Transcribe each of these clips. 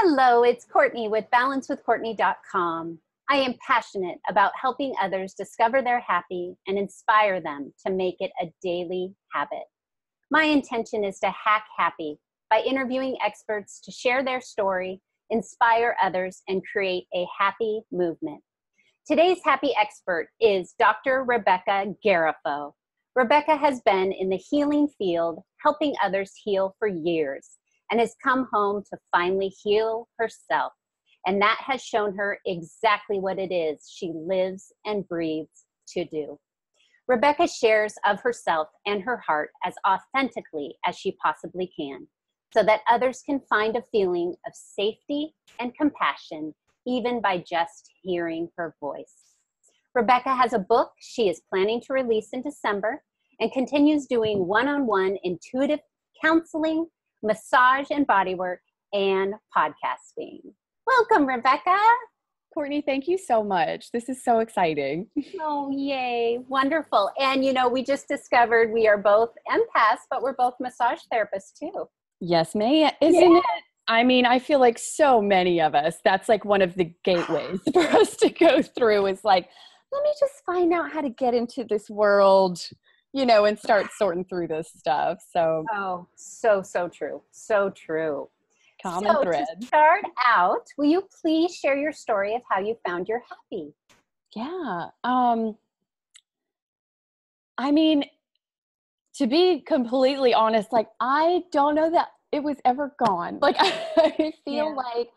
Hello, it's Courtney with balancewithcourtney.com. I am passionate about helping others discover their happy and inspire them to make it a daily habit. My intention is to hack happy by interviewing experts to share their story, inspire others, and create a happy movement. Today's happy expert is Dr. Rebecca Garifo. Rebecca has been in the healing field, helping others heal for years, and has come home to finally heal herself. And that has shown her exactly what it is she lives and breathes to do. Rebecca shares of herself and her heart as authentically as she possibly can, so that others can find a feeling of safety and compassion, even by just hearing her voice. Rebecca has a book she is planning to release in December and continues doing one-on-one intuitive counseling, massage and bodywork, and podcasting. Welcome, Rebecca. Courtney, thank you so much. This is so exciting. Oh, yay. Wonderful. And, we just discovered we are both empaths, but we're both massage therapists too. Yes, ma'am. Isn't it? I mean, I feel like so many of us, that's like one of the gateways for us to go through is like, let me just find out how to get into this world, and start sorting through this stuff. So, so true. So true. Common thread. To start out, will you please share your story of how you found your happy? Yeah. I mean, to be completely honest, like, I don't know that it was ever gone. Like, I feel like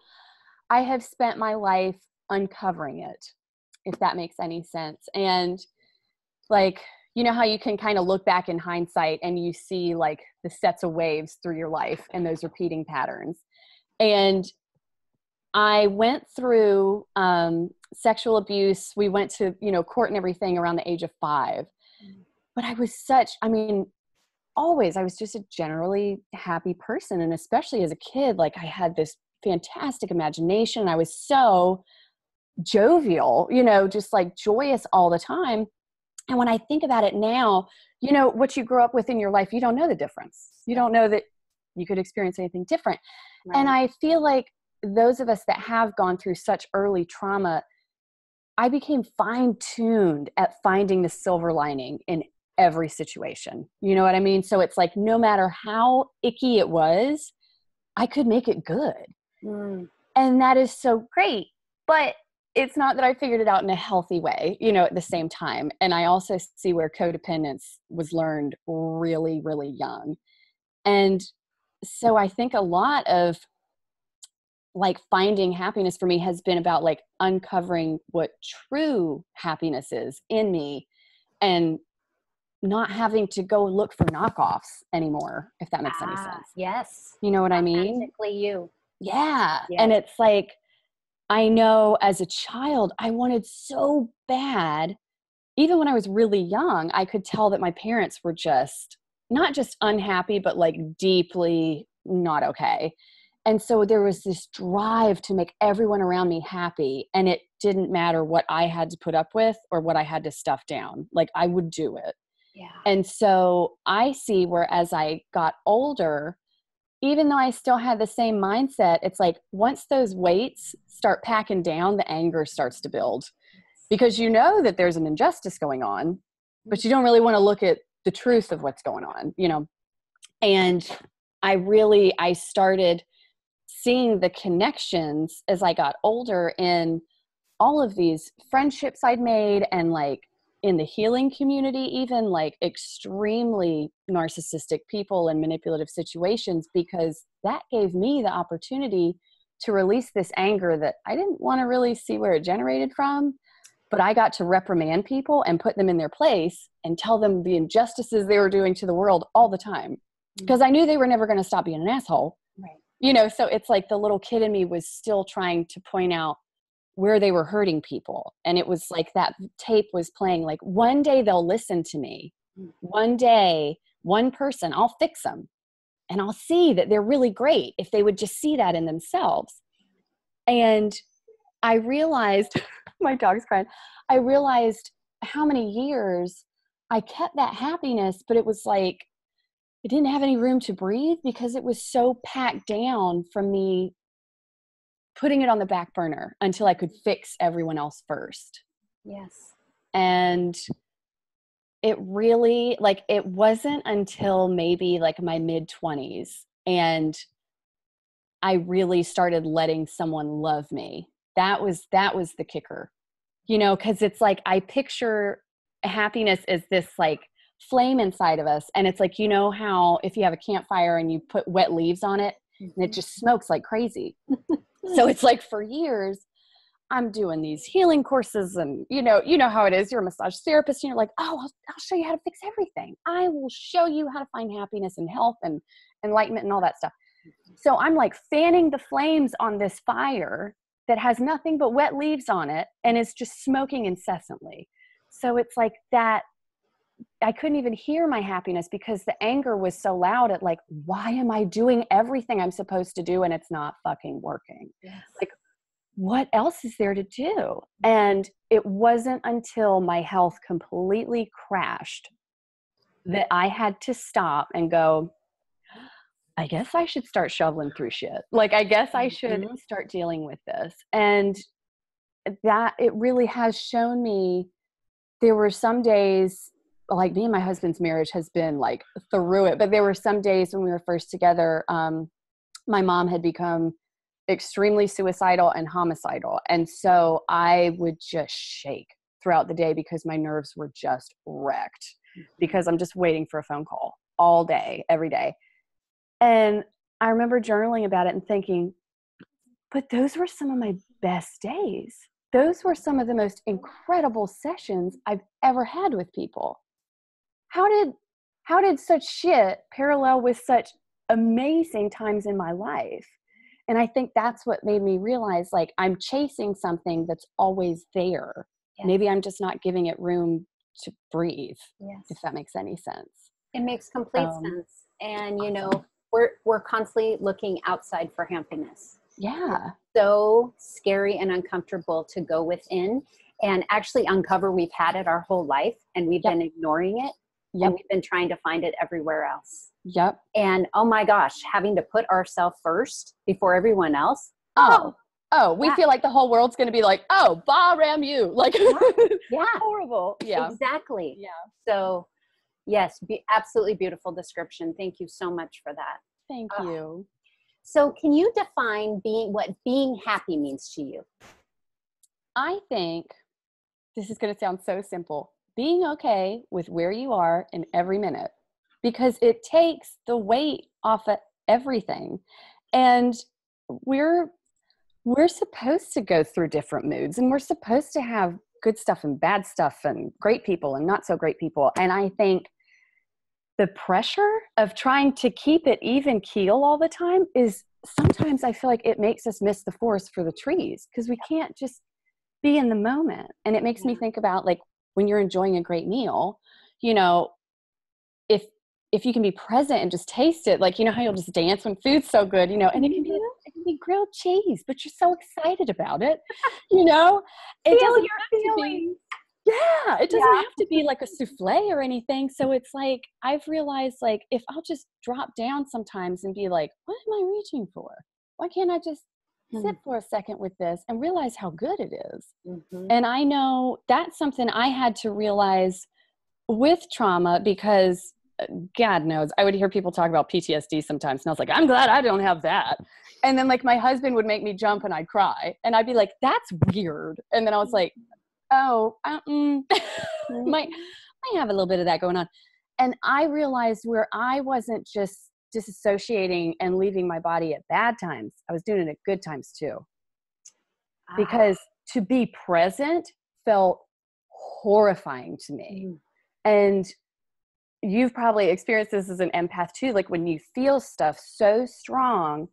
I have spent my life uncovering it, if that makes any sense. And like, you know how you can kind of look back in hindsight and you see like the sets of waves through your life and those repeating patterns. And I went through sexual abuse. We went to, court and everything around the age of 5. But I was always, I was just a generally happy person. And especially as a kid, like I had this fantastic imagination. I was so jovial, just like joyous all the time. And when I think about it now, what you grew up with in your life, you don't know the difference. You don't know that you could experience anything different. Right. And I feel like those of us that have gone through such early trauma, I became fine-tuned at finding the silver lining in every situation. You know what I mean? So it's like, no matter how icky it was, I could make it good. And that is so great. But it's not that I figured it out in a healthy way, at the same time. And I also see where codependence was learned really, really young. And so I think a lot of like finding happiness for me has been about like uncovering what true happiness is in me and not having to go look for knockoffs anymore, if that makes any sense. Yes. You know what I mean? Authentically you. Yeah. Yes. And it's like, I know as a child, I wanted so bad, even when I was really young, I could tell that my parents were just not just unhappy, but like deeply not okay. And so there was this drive to make everyone around me happy. And it didn't matter what I had to put up with or what I had to stuff down. Like I would do it. Yeah. And so I see where as I got older, even though I still had the same mindset, it's like once those weights start packing down, the anger starts to build because you know that there's an injustice going on, but you don't really want to look at the truth of what's going on, And I started seeing the connections as I got older in all of these friendships I'd made and like in the healing community, even like extremely narcissistic people and manipulative situations, because that gave me the opportunity to release this anger that I didn't want to really see where it generated from, but I got to reprimand people and put them in their place and tell them the injustices they were doing to the world all the time because I knew they were never going to stop being an asshole. Right. So it's like the little kid in me was still trying to point out where they were hurting people. And it was like that tape was playing like, one day they'll listen to me. One day, one person, I'll fix them. And I'll see that they're really great if they would just see that in themselves. And I realized, my dog's crying, I realized how many years I kept that happiness, but it was like, it didn't have any room to breathe because it was so packed down from me putting it on the back burner until I could fix everyone else first. Yes. And it really, like, it wasn't until maybe like my mid-20s and I really started letting someone love me. That was the kicker, you know, because it's like I picture happiness as this like flame inside of us. And it's like, you know how if you have a campfire and you put wet leaves on it and it just smokes like crazy. So it's like for years, I'm doing these healing courses and you know how it is. You're a massage therapist and you're like, oh, I'll show you how to fix everything. I will show you how to find happiness and health and enlightenment and all that stuff. So I'm like fanning the flames on this fire that has nothing but wet leaves on it and is just smoking incessantly. So it's like that. I couldn't even hear my happiness because the anger was so loud at like, why am I doing everything I'm supposed to do and it's not fucking working? Yes. Like, what else is there to do? And it wasn't until my health completely crashed that I had to stop and go, I guess I should start shoveling through shit. Like, I guess I should start dealing with this. And that it really has shown me there were some days, like me and my husband's marriage has been like through it, but there were some days when we were first together, my mom had become extremely suicidal and homicidal. And so I would just shake throughout the day because my nerves were just wrecked because I'm just waiting for a phone call all day, every day. And I remember journaling about it and thinking, but those were some of my best days. Those were some of the most incredible sessions I've ever had with people. How did such shit parallel with such amazing times in my life? And I think that's what made me realize, like, I'm chasing something that's always there. Yes. Maybe I'm just not giving it room to breathe, yes. If that makes any sense. It makes complete sense. And, you know, we're constantly looking outside for happiness. Yeah. It's so scary and uncomfortable to go within and actually uncover we've had it our whole life and we've been ignoring it. Yep. And we've been trying to find it everywhere else. Yep. And oh my gosh, having to put ourselves first before everyone else. We feel like the whole world's going to be like, oh, ram you. Like, horrible. Yeah. Exactly. Yeah. So yes, absolutely beautiful description. Thank you so much for that. Thank you. So can you define what being happy means to you? I think this is going to sound so simple. Being okay with where you are in every minute, because it takes the weight off of everything. And we're supposed to go through different moods and we're supposed to have good stuff and bad stuff and great people and not so great people. And I think the pressure of trying to keep it even keel all the time is sometimes I feel like it makes us miss the forest for the trees because we can't just be in the moment. And it makes me think about like when you're enjoying a great meal, you know, if you can be present and just taste it, like, you know how you'll just dance when food's so good, you know, and it can be grilled cheese, but you're so excited about it, you know, it doesn't have to be like a souffle or anything. So it's like, I've realized like, if I'll just drop down sometimes and be like, what am I reaching for? Why can't I just sit for a second with this and realize how good it is? Mm-hmm. And I know that's something I had to realize with trauma because God knows, I would hear people talk about PTSD sometimes. And I was like, I'm glad I don't have that. And then like my husband would make me jump and I'd cry. And I'd be like, that's weird. And then I was like, might have a little bit of that going on. And I realized where I wasn't just disassociating and leaving my body at bad times, I was doing it at good times too. Because to be present felt horrifying to me. And you've probably experienced this as an empath too. Like when you feel stuff so strong,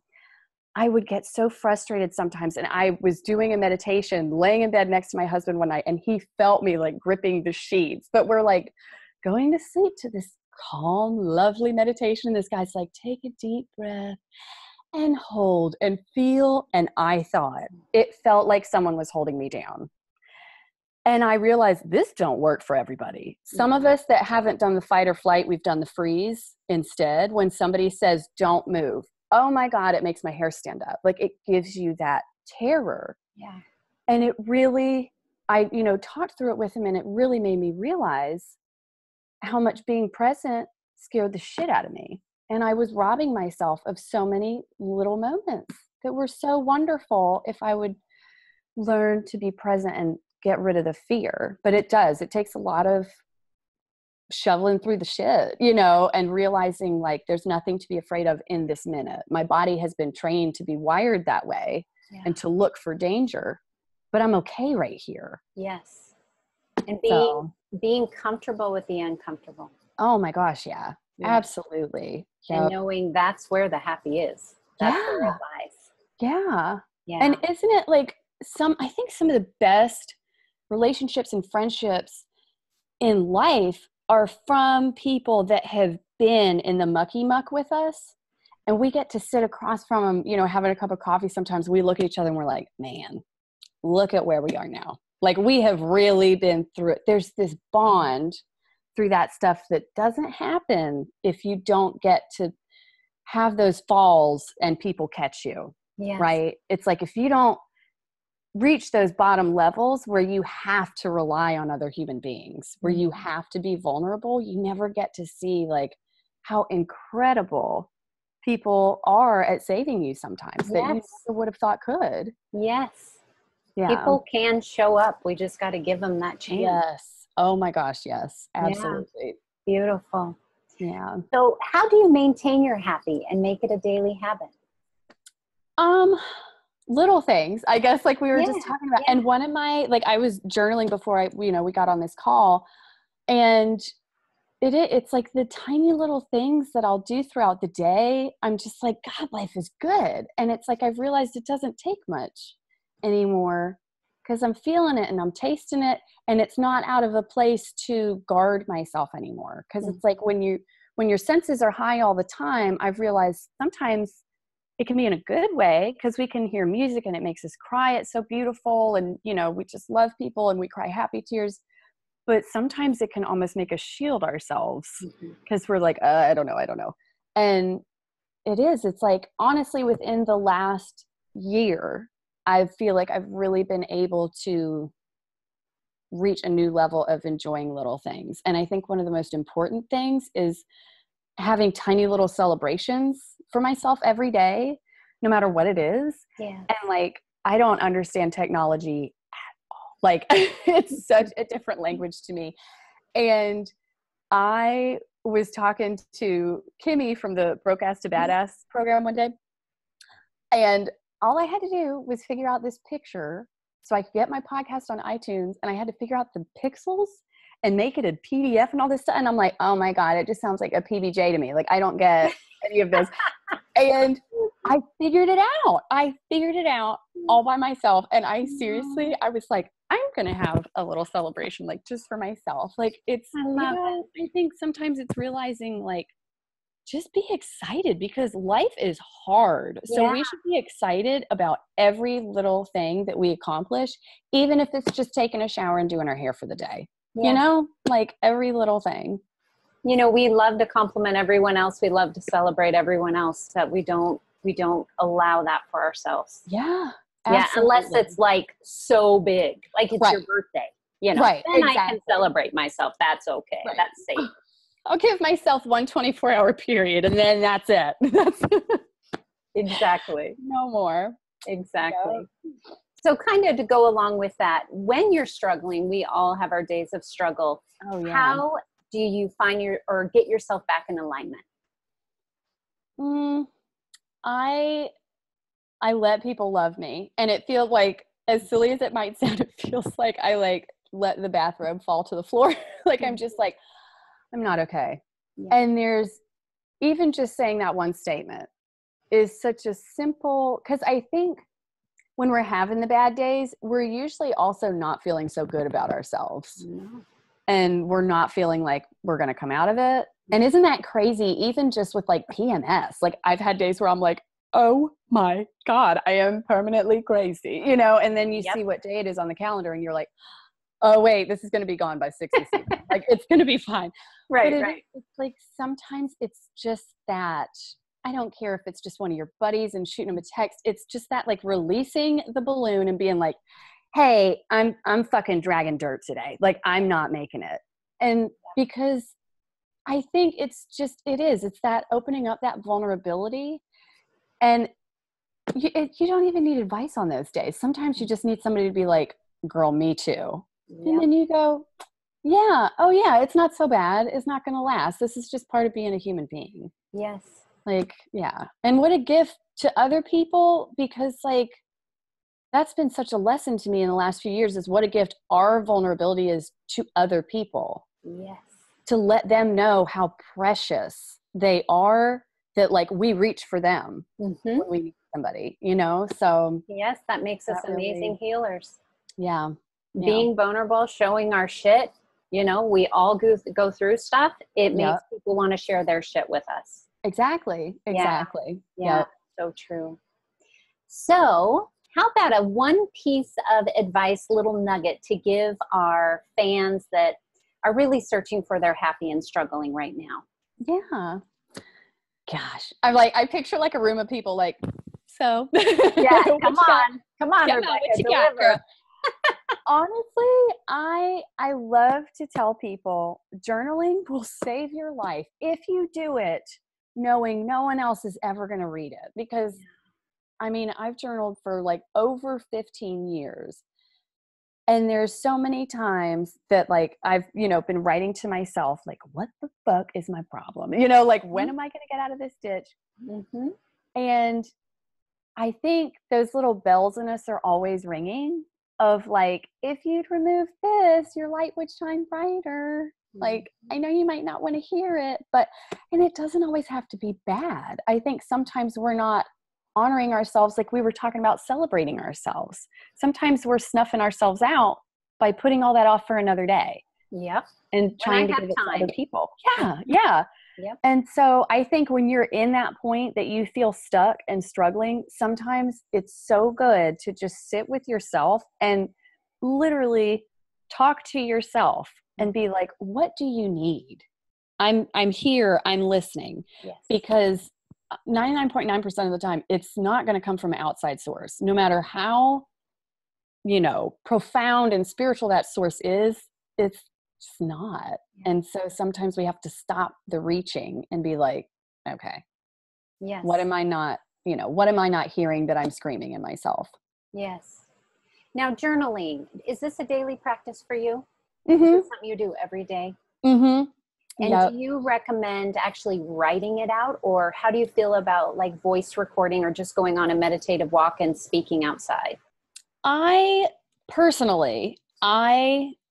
I would get so frustrated sometimes. And I was doing a meditation, laying in bed next to my husband one night, and he felt me like gripping the sheets, but we're like going to sleep to this calm, lovely meditation. This guy's like, take a deep breath and hold and feel. And I thought it felt like someone was holding me down. And I realized this don't work for everybody. Some of us that haven't done the fight or flight, we've done the freeze instead. When somebody says, don't move, oh my God, it makes my hair stand up. Like it gives you that terror. Yeah. And it really, I, talked through it with him, and it really made me realize how much being present scared the shit out of me. And I was robbing myself of so many little moments that were so wonderful if I would learn to be present and get rid of the fear. But it takes a lot of shoveling through the shit, and realizing like there's nothing to be afraid of in this minute. My body has been trained to be wired that way and to look for danger, but I'm okay right here. Yes. And being comfortable with the uncomfortable. Oh my gosh. Yeah. Absolutely. And knowing that's where the happy is. That's where it lies. Yeah. Yeah. And isn't it like I think some of the best relationships and friendships in life are from people that have been in the mucky muck with us, and we get to sit across from them, having a cup of coffee. Sometimes we look at each other and we're like, man, look at where we are now. Like we have really been through it. There's this bond through that stuff that doesn't happen if you don't get to have those falls and people catch you. Yes. Right? It's like if you don't reach those bottom levels where you have to rely on other human beings, where you have to be vulnerable, you never get to see like how incredible people are at saving you sometimes that you never would have thought could. Yes. Yeah. People can show up. We just got to give them that chance. Yes. Oh my gosh. Yes. Absolutely. Yeah. Beautiful. Yeah. So how do you maintain your happy and make it a daily habit? Little things, I guess, like we were just talking about. And one of my, like I was journaling before we got on this call, and it's like the tiny little things that I'll do throughout the day. I'm just like, God, life is good. And it's like, I've realized it doesn't take much anymore because I'm feeling it and I'm tasting it. And it's not out of a place to guard myself anymore. Cause it's like when your senses are high all the time, I've realized sometimes it can be in a good way because we can hear music and it makes us cry. It's so beautiful. And, we just love people and we cry happy tears. But sometimes it can almost make us shield ourselves because we're like, I don't know. And it's like, honestly, within the last year, I feel like I've really been able to reach a new level of enjoying little things. And I think one of the most important things is having tiny little celebrations for myself every day, no matter what it is. Yeah. And like, I don't understand technology at all. Like it's such a different language to me. And I was talking to Kimmy from the Broke Ass to Badass program one day. And all I had to do was figure out this picture so I could get my podcast on iTunes, and I had to figure out the pixels and make it a PDF and all this stuff. And I'm like, oh my God, it just sounds like a PBJ to me. Like I don't get any of those. And I figured it out. All by myself. And I was like, I'm going to have a little celebration, like just for myself. Like it's, I think sometimes it's realizing like, just be excited because life is hard. So we should be excited about every little thing that we accomplish, even if it's just taking a shower and doing our hair for the day. Like every little thing. We love to compliment everyone else. We love to celebrate everyone else, that we don't allow that for ourselves. Yeah. Yeah. Unless it's like so big, like it's your birthday, Right. Then I can celebrate myself. That's okay. Right. That's safe. I'll give myself one 24-hour period and then that's it. Exactly. No more. Exactly. Yep. So kind of to go along with that, when you're struggling, we all have our days of struggle. Oh, yeah. How do you find or get yourself back in alignment? I let people love me. And it feels like, as silly as it might sound, it feels like I like let the bathrobe fall to the floor. Like I'm just like, I'm not okay. Yeah. And there's even just saying that one statement is such a simple, because I think when we're having the bad days, we're usually also not feeling so good about ourselves. No. And we're not feeling like we're going to come out of it. And isn't that crazy? Even just with like PMS, like I've had days where I'm like, oh my God, I am permanently crazy, and then you see what day it is on the calendar and you're like, oh wait, this is going to be gone by 60 seconds. Like it's going to be fine. Right. It's like, sometimes it's just that I don't care if it's just one of your buddies and shooting them a text. It's just that like releasing the balloon and being like, hey, I'm fucking dragging dirt today. Like I'm not making it. And because I think it's that opening up that vulnerability. And you don't even need advice on those days. Sometimes you just need somebody to be like, girl, me too. Yep. And then you go, yeah, oh yeah, it's not so bad. It's not going to last. This is just part of being a human being. Yes. Like, yeah. And what a gift to other people, because like, that's been such a lesson to me in the last few years, is what a gift our vulnerability is to other people. Yes. To let them know how precious they are, that like we reach for them when we meet somebody, you know? So yes, that makes us amazing healers. Yeah. Being vulnerable, showing our shit, you know, we all go through stuff. It makes people want to share their shit with us. Exactly. Yeah. So true. So how about a one piece of advice, little nugget to give our fans that are really searching for their happy and struggling right now? Yeah. Gosh. I picture like a room of people like, so. Yeah, come on, Rebecca, what you got, girl? Honestly, I love to tell people journaling will save your life if you do it knowing no one else is ever going to read it. Because I mean, I've journaled for like over 15 years. And there's so many times that like I've, been writing to myself, like, what the fuck is my problem? Like, when am I going to get out of this ditch? Mm-hmm. And I think those little bells in us are always ringing of like, if you'd remove this, your light would shine brighter. Mm-hmm. Like, I know you might not want to hear it, and it doesn't always have to be bad. I think sometimes we're not honoring ourselves, like we were talking about celebrating ourselves. Sometimes we're snuffing ourselves out by putting all that off for another day. Yep. And trying to give it to other people. Yeah. Yep. And so I think when you're in that point that you feel stuck and struggling, sometimes it's so good to just sit with yourself and literally talk to yourself and be like, what do you need? I'm here, I'm listening. Yes. Because 99.9% of the time, it's not going to come from an outside source. No matter how, profound and spiritual that source is, it's just not. Yeah. And so sometimes we have to stop the reaching and be like, okay, yes, what am I not hearing that I'm screaming in myself? Yes. Now, journaling, is this a daily practice for you? Mm-hmm. Is this something you do every day? Mm-hmm. And do you recommend actually writing it out, or how do you feel about like voice recording or just going on a meditative walk and speaking outside? I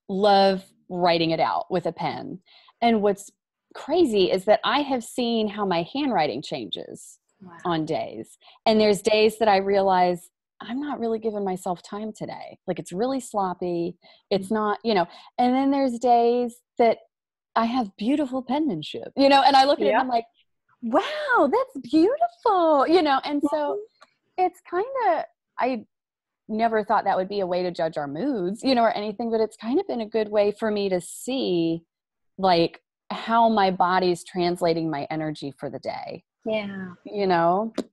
love writing it out with a pen. And what's crazy is that I have seen how my handwriting changes on days. And there's days that I realize I'm not really giving myself time today. Like it's really sloppy. It's not, and then there's days that I have beautiful penmanship, and I look at it and I'm like, wow, that's beautiful, and so it's kind of, I never thought that would be a way to judge our moods, or anything, but it's kind of been a good way for me to see like how my body's translating my energy for the day. Yeah.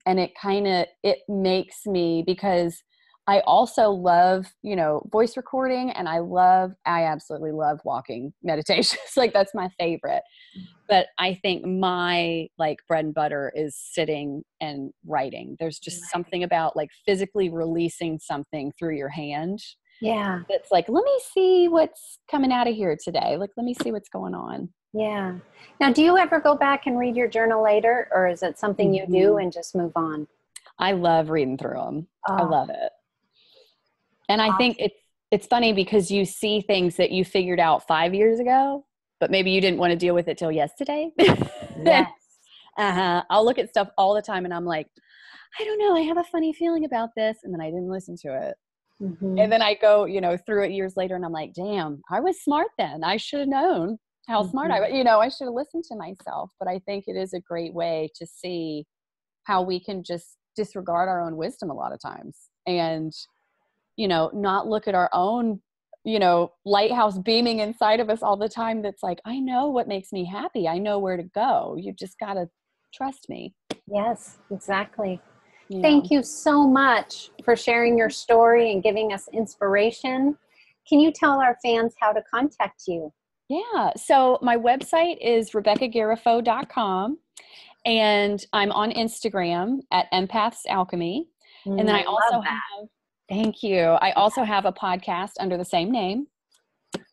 And it makes me, because I also love, voice recording, and I absolutely love walking meditations. Like that's my favorite. But I think my like bread and butter is sitting and writing. There's just something about like physically releasing something through your hand. Yeah. It's like, let me see what's coming out of here today. Like, let me see what's going on. Yeah. Now, do you ever go back and read your journal later, or is it something you do and just move on? I love reading through them. Oh. I love it. And I think it's funny because you see things that you figured out 5 years ago, but maybe you didn't want to deal with it till yesterday. Yes. I'll look at stuff all the time and I'm like, I don't know, I have a funny feeling about this. And then I didn't listen to it. Mm-hmm. And then I go, through it years later and I'm like, damn, I was smart then. I should have known how smart I was. I should have listened to myself. But I think it is a great way to see how we can just disregard our own wisdom a lot of times. And not look at our own, lighthouse beaming inside of us all the time. That's like, I know what makes me happy. I know where to go. You just got to trust me. Yes, exactly. Yeah. Thank you so much for sharing your story and giving us inspiration. Can you tell our fans how to contact you? Yeah. So my website is rebeccagarifo.com, and I'm on Instagram at Empaths Alchemy. And then I I also love that. have, thank you. I also have a podcast under the same name.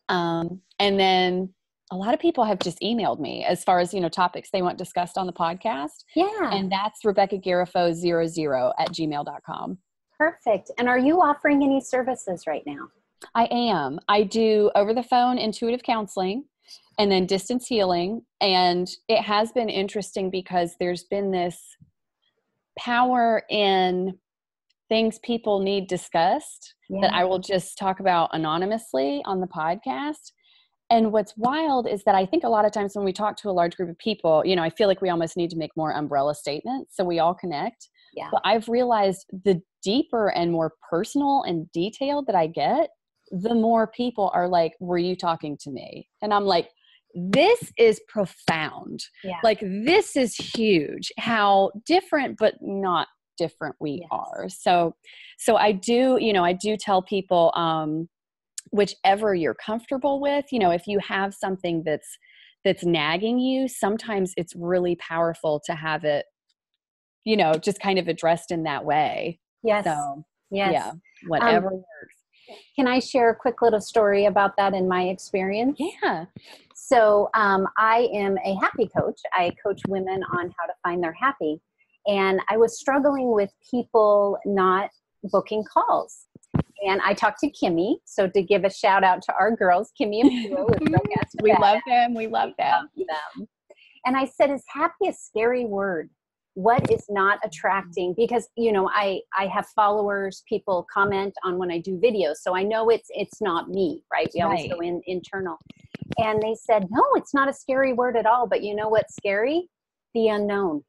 And then a lot of people have just emailed me as far as, topics they want discussed on the podcast. Yeah. And that's rebeccagarifo00@gmail.com. Perfect. And are you offering any services right now? I am. I do over the phone intuitive counseling and then distance healing. And it has been interesting because there's been this power in things people need discussed that I will just talk about anonymously on the podcast. And what's wild is that I think a lot of times when we talk to a large group of people, I feel like we almost need to make more umbrella statements so we all connect. Yeah. But I've realized the deeper and more personal and detailed that I get, the more people are like, were you talking to me? And I'm like, this is profound. Yeah. Like, this is huge. How different, but not different we are. So I do, I do tell people, whichever you're comfortable with, if you have something that's nagging you, sometimes it's really powerful to have it, just kind of addressed in that way. Yes. So yes. yeah, whatever works. Can I share a quick little story about that in my experience? Yeah. So I am a happy coach. I coach women on how to find their happy. And I was struggling with people not booking calls. And I talked to Kimmy. So to give a shout out to our girls, Kimmy and Pua with Broadcast We Nevada. love them. We love them. And I said, is happy a scary word? What is not attracting? Because, I have followers, people comment on when I do videos. So I know it's not me, right? We always go internal. And they said, no, it's not a scary word at all. But you know what's scary? The unknown.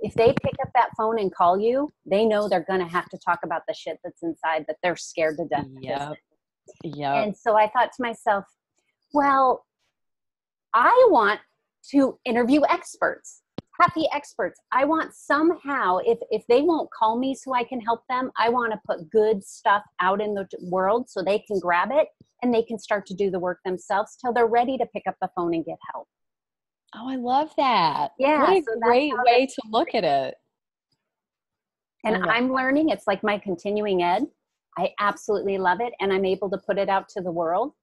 If they pick up that phone and call you, they know they're going to have to talk about the shit that's inside that they're scared to death. Yep. And so I thought to myself, well, I want to interview experts, happy experts. I want somehow, if they won't call me so I can help them, I want to put good stuff out in the world so they can grab it and they can start to do the work themselves till they're ready to pick up the phone and get help. Oh, I love that. Yeah. What a great way to look at it. And I'm learning. It's like my continuing ed. I absolutely love it. And I'm able to put it out to the world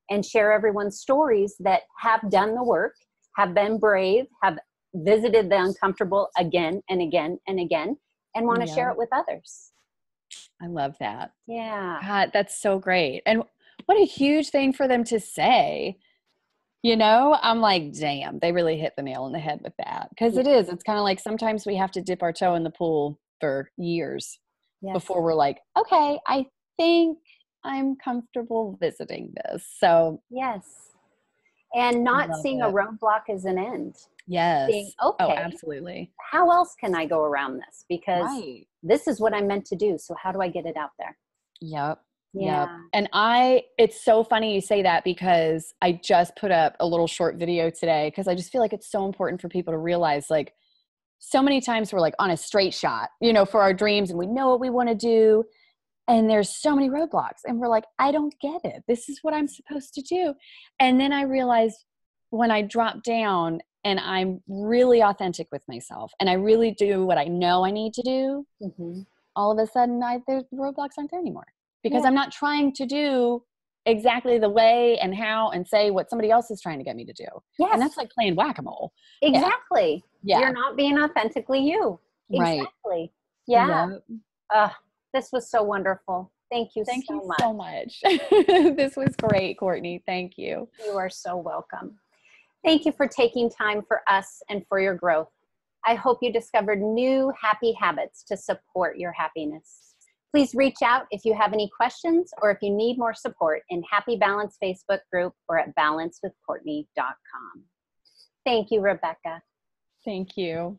and share everyone's stories that have done the work, have been brave, have visited the uncomfortable again and again and again, and want to share it with others. I love that. Yeah. God, that's so great. And what a huge thing for them to say. I'm like, damn, they really hit the nail on the head with that. Because it's kind of like sometimes we have to dip our toe in the pool for years before we're like, okay, I think I'm comfortable visiting this. So yes. And not seeing a roadblock as an end. Yes. Being, okay. Oh, absolutely. How else can I go around this? Because this is what I'm meant to do. So how do I get it out there? Yep. Yeah. Yep. And it's so funny you say that because I just put up a little short video today because I just feel like it's so important for people to realize, like, so many times we're like on a straight shot, for our dreams and we know what we want to do. And there's so many roadblocks and we're like, I don't get it. This is what I'm supposed to do. And then I realized when I drop down and I'm really authentic with myself and I really do what I know I need to do, all of a sudden the roadblocks aren't there anymore. Because I'm not trying to do exactly the way and how and say what somebody else is trying to get me to do. Yes. And that's like playing whack-a-mole. Exactly. Yeah. You're not being authentically you. Right. Exactly. Yeah. This was so wonderful. Thank you so much. This was great, Courtney. Thank you. You are so welcome. Thank you for taking time for us and for your growth. I hope you discovered new happy habits to support your happiness. Please reach out if you have any questions or if you need more support in Happy Balance Facebook group or at balancewithcourtney.com. Thank you, Rebecca. Thank you.